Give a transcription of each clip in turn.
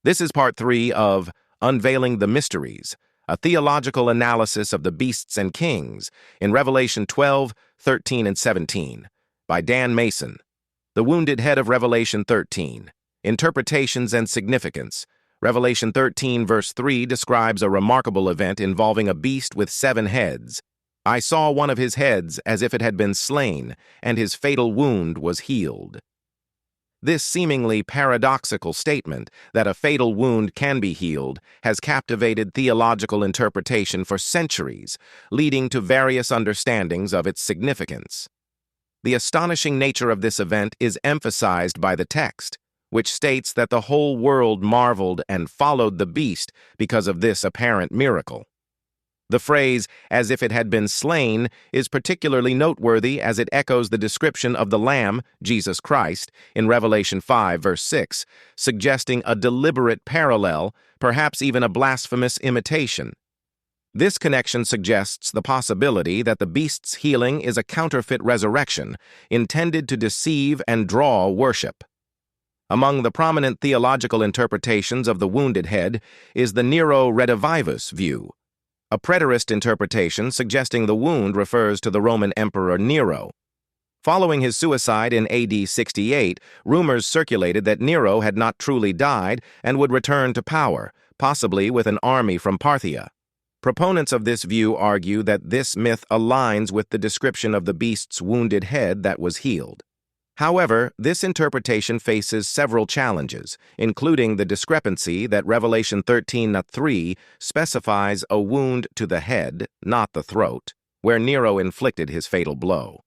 This is part 3 of Unveiling the Mysteries, a theological analysis of the beasts and kings in Revelation 12, 13, and 17, by Dan Mason. The Wounded Head of Revelation 13. Interpretations and Significance. Revelation 13, verse 3 describes a remarkable event involving a beast with 7 heads. I saw one of his heads as if it had been slain, and his fatal wound was healed. This seemingly paradoxical statement that a fatal wound can be healed has captivated theological interpretation for centuries, leading to various understandings of its significance. The astonishing nature of this event is emphasized by the text, which states that the whole world marveled and followed the beast because of this apparent miracle. The phrase, as if it had been slain, is particularly noteworthy as it echoes the description of the Lamb, Jesus Christ, in Revelation 5, verse 6, suggesting a deliberate parallel, perhaps even a blasphemous imitation. This connection suggests the possibility that the beast's healing is a counterfeit resurrection, intended to deceive and draw worship. Among the prominent theological interpretations of the wounded head is the Nero redivivus view, a preterist interpretation suggesting the wound refers to the Roman Emperor Nero. Following his suicide in AD 68, rumors circulated that Nero had not truly died and would return to power, possibly with an army from Parthia. Proponents of this view argue that this myth aligns with the description of the beast's wounded head that was healed. However, this interpretation faces several challenges, including the discrepancy that Revelation 13:3 specifies a wound to the head, not the throat, where Nero inflicted his fatal blow.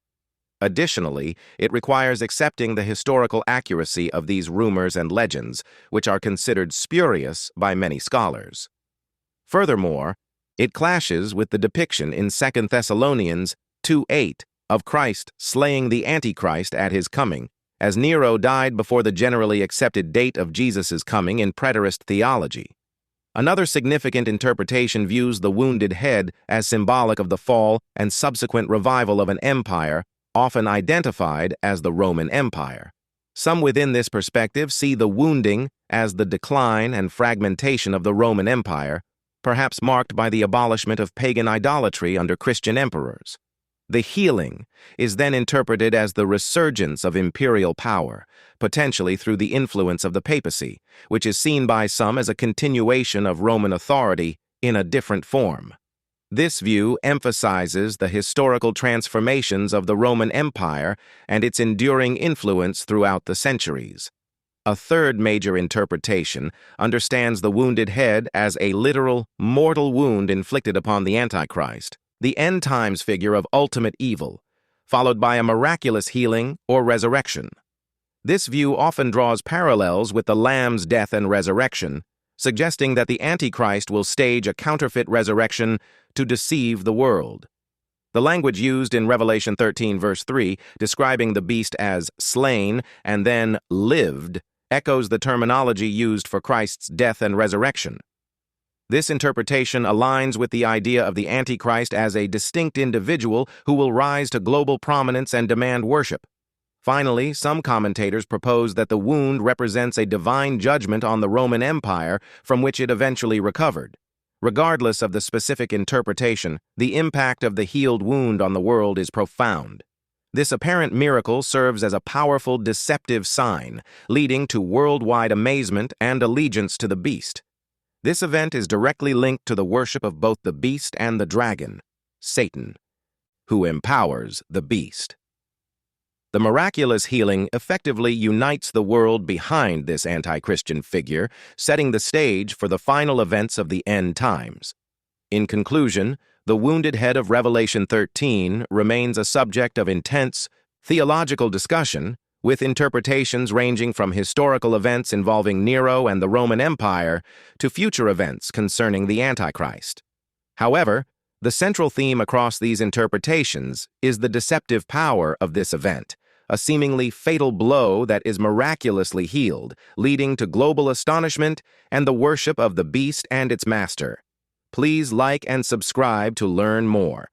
Additionally, it requires accepting the historical accuracy of these rumors and legends, which are considered spurious by many scholars. Furthermore, it clashes with the depiction in 2 Thessalonians 2:8 of Christ slaying the Antichrist at his coming, as Nero died before the generally accepted date of Jesus' coming in preterist theology. Another significant interpretation views the wounded head as symbolic of the fall and subsequent revival of an empire, often identified as the Roman Empire. Some within this perspective see the wounding as the decline and fragmentation of the Roman Empire, perhaps marked by the abolishment of pagan idolatry under Christian emperors. The healing is then interpreted as the resurgence of imperial power, potentially through the influence of the papacy, which is seen by some as a continuation of Roman authority in a different form. This view emphasizes the historical transformations of the Roman Empire and its enduring influence throughout the centuries. A third major interpretation understands the wounded head as a literal, mortal wound inflicted upon the Antichrist, the end times figure of ultimate evil, followed by a miraculous healing or resurrection. This view often draws parallels with the Lamb's death and resurrection, suggesting that the Antichrist will stage a counterfeit resurrection to deceive the world. The language used in Revelation 13, verse 3, describing the beast as slain and then lived, echoes the terminology used for Christ's death and resurrection. This interpretation aligns with the idea of the Antichrist as a distinct individual who will rise to global prominence and demand worship. Finally, some commentators propose that the wound represents a divine judgment on the Roman Empire from which it eventually recovered. Regardless of the specific interpretation, the impact of the healed wound on the world is profound. This apparent miracle serves as a powerful deceptive sign, leading to worldwide amazement and allegiance to the beast. This event is directly linked to the worship of both the beast and the dragon, Satan, who empowers the beast. The miraculous healing effectively unites the world behind this anti-Christian figure, setting the stage for the final events of the end times. In conclusion, the wounded head of Revelation 13 remains a subject of intense theological discussion, with interpretations ranging from historical events involving Nero and the Roman Empire to future events concerning the Antichrist. However, the central theme across these interpretations is the deceptive power of this event, a seemingly fatal blow that is miraculously healed, leading to global astonishment and the worship of the beast and its master. Please like and subscribe to learn more.